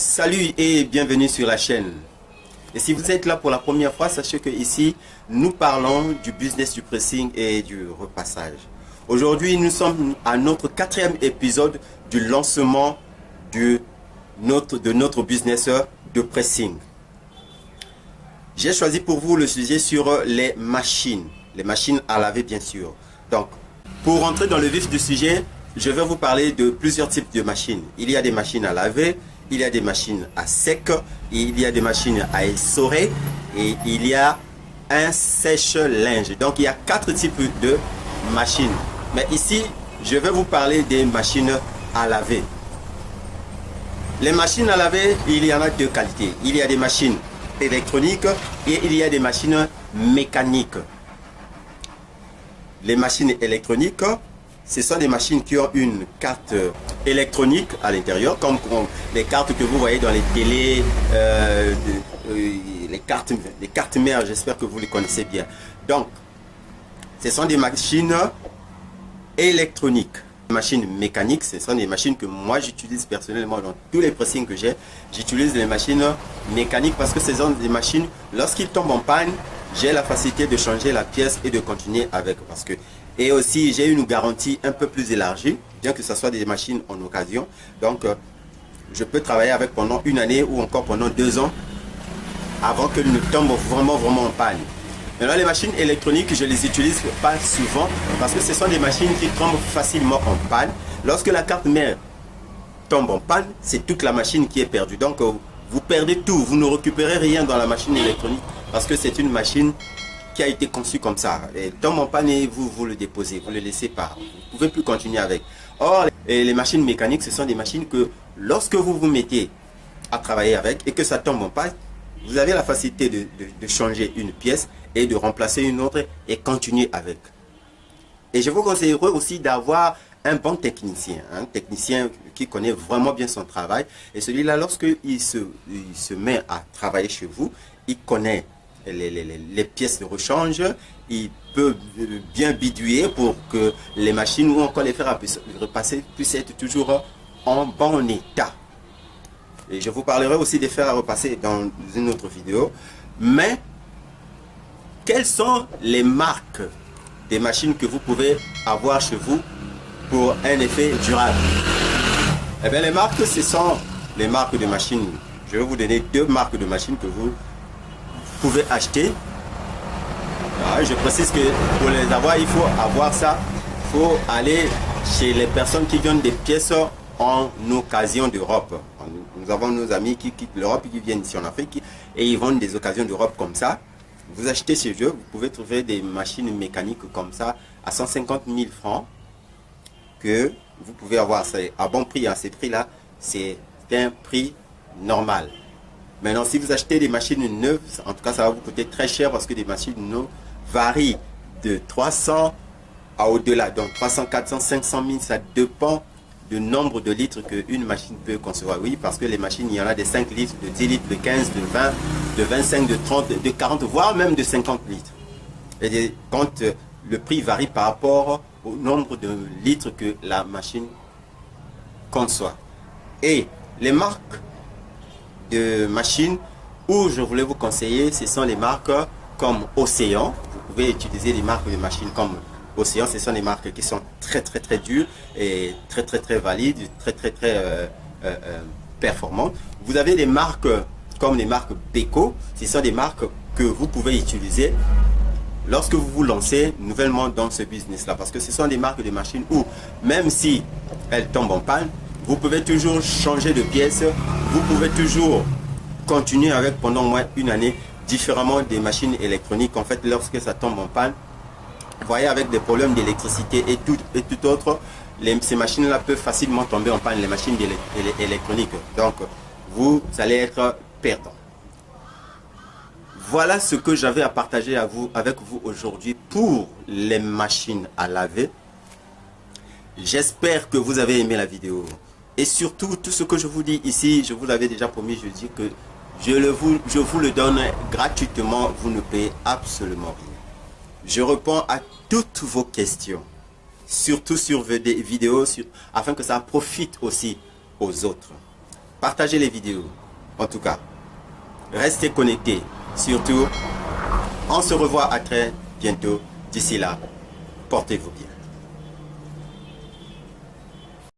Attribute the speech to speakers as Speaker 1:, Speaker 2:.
Speaker 1: Salut et bienvenue sur la chaîne. Et si vous êtes là pour la première fois, sachez que ici, nous parlons du business du pressing et du repassage. Aujourd'hui, nous sommes à notre 4e épisode du lancement de notre business de pressing. J'ai choisi pour vous le sujet sur les machines à laver bien sûr. Donc, pour rentrer dans le vif du sujet, je vais vous parler de plusieurs types de machines. Il y a des machines à laver, il y a des machines à sec, il y a des machines à essorer et il y a un sèche-linge. Donc il y a 4 types de machines. Mais ici, je vais vous parler des machines à laver. Les machines à laver, il y en a 2 qualités. Il y a des machines électroniques et il y a des machines mécaniques. Les machines électroniques, ce sont des machines qui ont une carte électronique à l'intérieur, comme les cartes que vous voyez dans les télés, les cartes mères, j'espère que vous les connaissez bien. Donc, ce sont des machines électroniques. Les machines mécaniques, ce sont des machines que moi j'utilise personnellement dans tous les pressings que j'ai. J'utilise les machines mécaniques parce que ce sont des machines, lorsqu'ils tombent en panne, j'ai la facilité de changer la pièce et de continuer avec. Et aussi, j'ai une garantie un peu plus élargie, bien que ce soit des machines en occasion. Donc, je peux travailler avec pendant 1 année ou encore pendant 2 ans avant qu'elles ne tombent vraiment en panne. Maintenant, les machines électroniques, je les utilise pas souvent parce que ce sont des machines qui tombent facilement en panne. Lorsque la carte mère tombe en panne, c'est toute la machine qui est perdue. Donc, vous perdez tout, vous ne récupérez rien dans la machine électronique parce que c'est une machine qui a été conçu comme ça. Elle tombe en panne et vous le déposez, vous le laissez pas. Vous ne pouvez plus continuer avec. Or, les machines mécaniques, ce sont des machines que lorsque vous vous mettez à travailler avec et que ça tombe en panne, vous avez la facilité de changer une pièce et de remplacer une autre et continuer avec. Et je vous conseillerais aussi d'avoir un bon technicien, un technicien qui connaît vraiment bien son travail. Et celui-là, lorsqu'il se met à travailler chez vous, il connaît les pièces de rechange, il peut bien bidouiller pour que les machines ou encore les fer à repasser puissent être toujours en bon état. Et je vous parlerai aussi des fers à repasser dans une autre vidéo. Mais quelles sont les marques des machines que vous pouvez avoir chez vous pour un effet durable? Eh bien, les marques, ce sont les marques de machines. Je vais vous donner 2 marques de machines que vous pouvez acheter. Je précise que pour les avoir, il faut avoir ça. Il faut aller chez les personnes qui donnent des pièces en occasion d'Europe. Nous avons nos amis qui quittent l'Europe et qui viennent ici en Afrique et ils vendent des occasions d'Europe comme ça. Vous achetez chez eux, vous pouvez trouver des machines mécaniques comme ça à 150 000 francs que vous pouvez avoir à bon prix. À ces prix-là, c'est un prix normal. Maintenant, si vous achetez des machines neuves, en tout cas, ça va vous coûter très cher parce que des machines neuves varient de 300 à au-delà. Donc, 300, 400, 500 000, ça dépend du nombre de litres qu'une machine peut concevoir. Oui, parce que les machines, il y en a de 5 litres, de 10 litres, de 15, de 20, de 25, de 30, de 40, voire même de 50 litres. Et quand le prix varie par rapport au nombre de litres que la machine conçoit. Et les marques de machines où je voulais vous conseiller, ce sont les marques comme Océan. Vous pouvez utiliser des marques de machines comme Océan. Ce sont des marques qui sont très dures et très valides, très performantes. Vous avez des marques comme les marques Beko. Ce sont des marques que vous pouvez utiliser lorsque vous vous lancez nouvellement dans ce business là, parce que ce sont des marques de machines où même si elles tombent en panne, vous pouvez toujours changer de pièce, vous pouvez toujours continuer avec pendant au moins 1 année, différemment des machines électroniques. En fait, lorsque ça tombe en panne, vous voyez, avec des problèmes d'électricité et tout autre, ces machines-là peuvent facilement tomber en panne, les machines électroniques. Donc, vous allez être perdant. Voilà ce que j'avais à partager avec vous aujourd'hui pour les machines à laver. J'espère que vous avez aimé la vidéo. Et surtout, tout ce que je vous dis ici, je vous l'avais déjà promis, je dis que je vous le donne gratuitement, vous ne payez absolument rien. Je réponds à toutes vos questions, surtout sur des vidéos, afin que ça profite aussi aux autres. partagez les vidéos. En tout cas, restez connectés. Surtout, on se revoit à très bientôt. D'ici là, portez-vous bien.